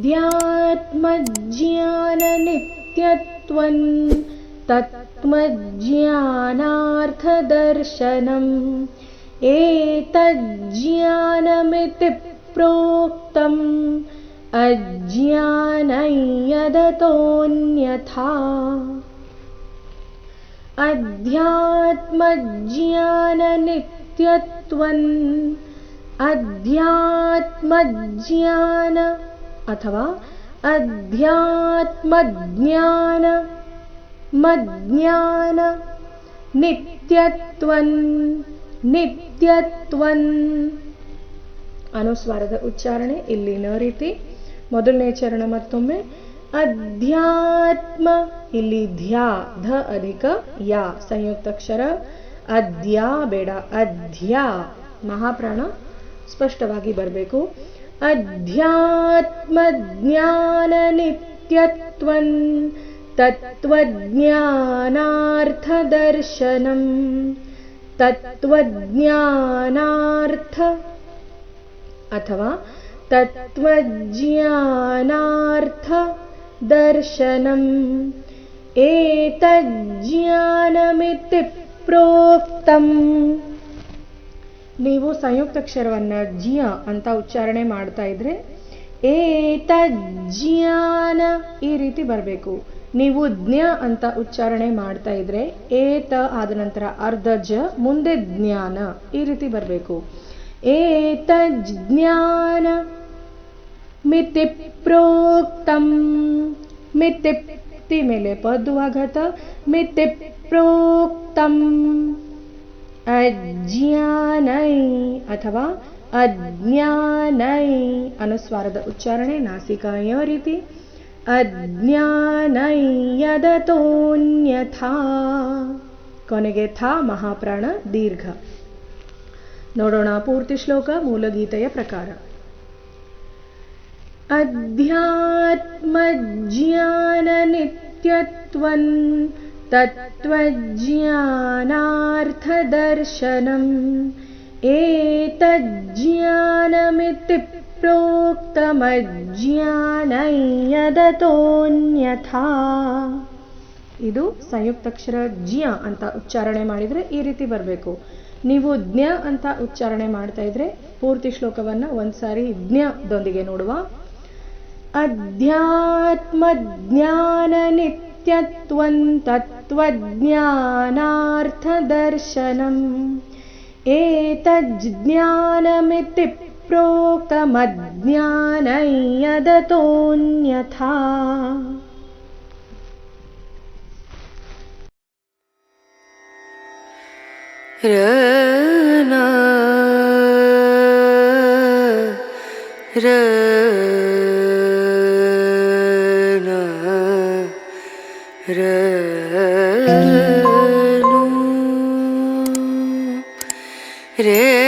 अध्यात्मज्ञाननित्यत्वं तत्त्वज्ञानार्थदर्शनम् एतज्ज्ञानमिति प्रोक्तम् अज्ञानं यदतोऽन्यथा। अध्यात्मज्ञाननित्यत्वं अध्यात्मज्ञान अथवा अध्यात्मज्ञान मज्ञान ನಿತ್ಯತ್ವಂ ನಿತ್ಯತ್ವಂ ಅನುಸ್ವಾರದ ಉಚ್ಚಾರಣೆ ಇಲ್ಲಿನ ರೀತಿ. ಮೊದಲನೇ ಚರಣ ಮತ್ತೊಮ್ಮೆ ಅಧ್ಯಾತ್ಮ, ಇಲ್ಲಿ ಧ್ಯ ಧ ಅಧಿಕ ಯಾ ಸಂಯುಕ್ತಾಕ್ಷರ, ಅದ್ಯಾ ಬೇಡ, ಅಧ್ಯ ಮಹಾಪ್ರಾಣ ಸ್ಪಷ್ಟವಾಗಿ ಬರಬೇಕು. ಅಧ್ಯಾತ್ಮ ಜ್ಞಾನ ನಿತ್ಯತ್ವಂ ತತ್ವಜ್ಞಾನಾರ್ಥದರ್ಶನಂ ತತ್ವಜ್ಞಾನಾರ್ಥ ಅಥವಾ ತತ್ವಜ್ಞಾನಾರ್ಥ ದರ್ಶನಂ ಏತಜ್ಜ್ಞಾನಮಿತಿ ಪ್ರೋಕ್ತಂ. ನೀವು ಸಂಯುಕ್ತಾಕ್ಷರವನ್ನು ಜ್ಞ ಅಂತ ಉಚ್ಚಾರಣೆ ಮಾಡ್ತಾ ಇದ್ರೆ ಏತಜ್ಜ್ಞಾನ ಈ ರೀತಿ ಬರಬೇಕು. ನೀವು ಜ್ಞ ಅಂತ ಉಚ್ಚಾರಣೆ ಮಾಡ್ತಾ ಇದ್ರೆ ಏತ ಆದ ನಂತರ ಅರ್ಧ ಜ ಮುಂದೆ ಜ್ಞಾನ ಈ ರೀತಿ ಬರಬೇಕು. ಏತಜ್ಜ್ಞಾನ ಮಿತಿ ಪ್ರೋಕ್ತಂ, ಮಿತಿ ಮೇಲೆ ಪದ್ವಾಘಾತ, ಮಿತಿ ಪ್ರೋಕ್ತಂ ಅಜ್ಞಾನೈ ಅಥವಾ ಅಜ್ಞಾನೈ ಅನುಸ್ವಾರದ ಉಚ್ಚಾರಣೆ ನಾಸಿಕಾಯ ರೀತಿ. ಅಜ್ಞಾನೈ ಯದತೋನ್ಯಥಾ ಕೊನೆಗೆ ಥಾ ಮಹಾಪ್ರಾಣ ದೀರ್ಘ. ನೋಡೋಣ ಪೂರ್ತಿ ಶ್ಲೋಕ ಮೂಲಗೀತೆಯ ಪ್ರಕಾರ. ಅಧ್ಯಾತ್ಮಜ್ಞಾನ ನಿತ್ಯತ್ವಂ ತತ್ವಜ್ಞಾನಾರ್ಥದರ್ಶನಂ ಏತಜ್ಜ್ಞಾನಮಿತಿ ಪ್ರೋಕ್ತಮಜ್ಞಾನಂ ಯದತೋನ್ಯಥಾ. ಇದು ಸಂಯುಕ್ತಾಕ್ಷರ ಜ್ಞ ಅಂತ ಉಚ್ಚಾರಣೆ ಮಾಡಿದರೆ ಈ ರೀತಿ ಬರಬೇಕು. ನೀವು ಜ್ಞ ಅಂತ ಉಚ್ಚಾರಣೆ ಮಾಡ್ತಾ ಇದ್ರೆ ಪೂರ್ತಿ ಶ್ಲೋಕವನ್ನು ಒಂದ್ಸಾರಿ ಜ್ಞದೊಂದಿಗೆ ನೋಡುವ. ಅಧ್ಯಾತ್ಮಜ್ಞಾನ ನಿತ್ಯತ್ವಂ ತತ್ವಜ್ಞಾನಾರ್ಥದರ್ಶನಂ ಏತಜ್ಜ್ಞಾನಮಿತಿ ಪ್ರೋಕ್ತಮಜ್ಞಾನಂ ಯದತೋನ್ಯಥಾ. रे